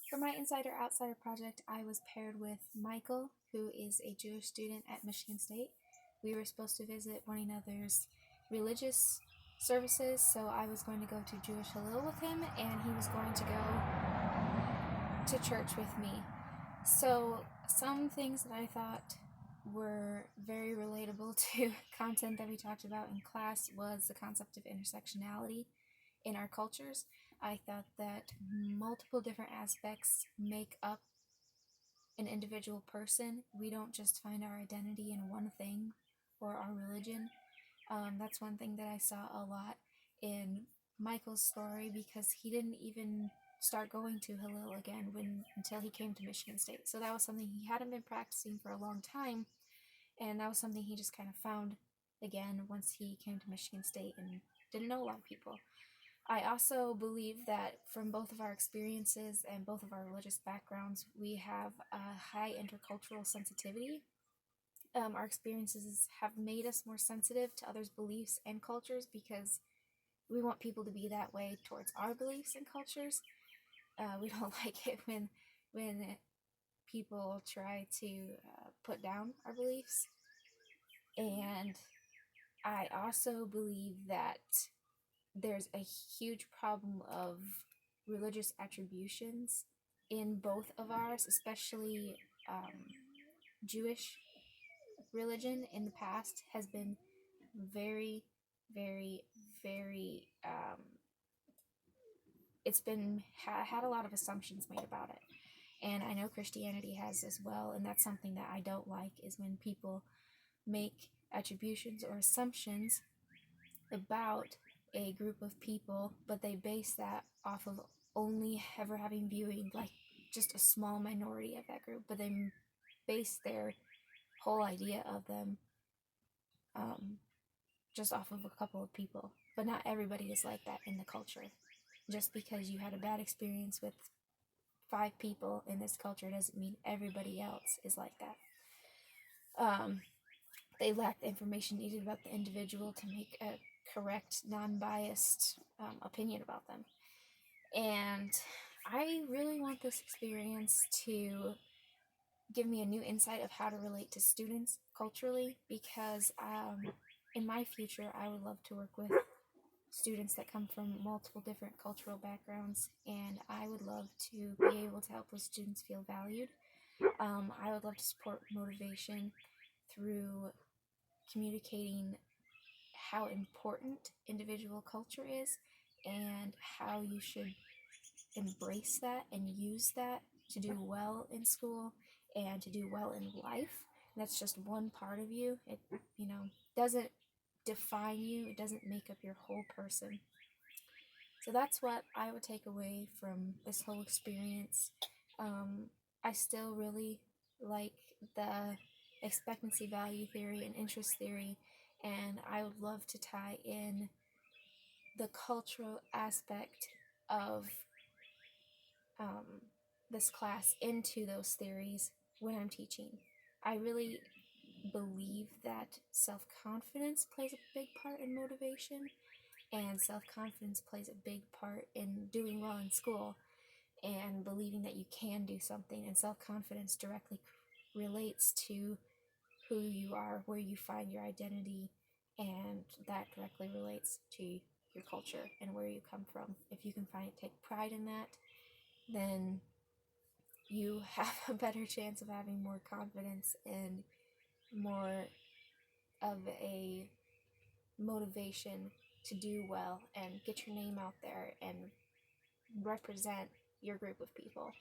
For my Insider Outsider project, I was paired with Michael, who is a Jewish student at Michigan State. We were supposed to visit one another's religious services, so I was going to go to Jewish Hillel with him, and he was going to go to church with me. So some things that I thought were very relatable to content that we talked about in class was the concept of intersectionality in our cultures. I thought that multiple different aspects make up an individual person. We don't just find our identity in one thing or our religion. That's one thing that I saw a lot in Michael's story, because he didn't even start going to Hillel again until he came to Michigan State. So that was something he hadn't been practicing for a long time, and that was something he just kind of found again once he came to Michigan State and didn't know a lot of people. I also believe that from both of our experiences and both of our religious backgrounds, we have a high intercultural sensitivity. Our experiences have made us more sensitive to others' beliefs and cultures because we want people to be that way towards our beliefs and cultures. We don't like it when people try to put down our beliefs. And I also believe that there's a huge problem of religious attributions in both of ours, especially Jewish religion in the past has been very, very, very, it's been had a lot of assumptions made about it. And I know Christianity has as well, and that's something that I don't like, is when people make attributions or assumptions about a group of people, but they base that off of only ever having viewing like just a small minority of that group, but they base their whole idea of them just off of a couple of people. But not everybody is like that in the culture. Just because you had a bad experience with 5 people in this culture doesn't mean everybody else is like that. They lack the information needed about the individual to make a correct, non-biased opinion about them. And I really want this experience to give me a new insight of how to relate to students culturally, because in my future I would love to work with students that come from multiple different cultural backgrounds, and I would love to be able to help those students feel valued. I would love to support motivation through communicating how important individual culture is and how you should embrace that and use that to do well in school and to do well in life. And that's just one part of you. It, doesn't define you. It doesn't make up your whole person. So that's what I would take away from this whole experience. I still really like the expectancy value theory and interest theory, and I would love to tie in the cultural aspect of this class into those theories when I'm teaching. I really believe that self-confidence plays a big part in motivation, and self-confidence plays a big part in doing well in school and believing that you can do something. And self-confidence directly relates to who you are, where you find your identity, and that directly relates to your culture and where you come from. If you can take pride in that, then you have a better chance of having more confidence and more of a motivation to do well and get your name out there and represent your group of people.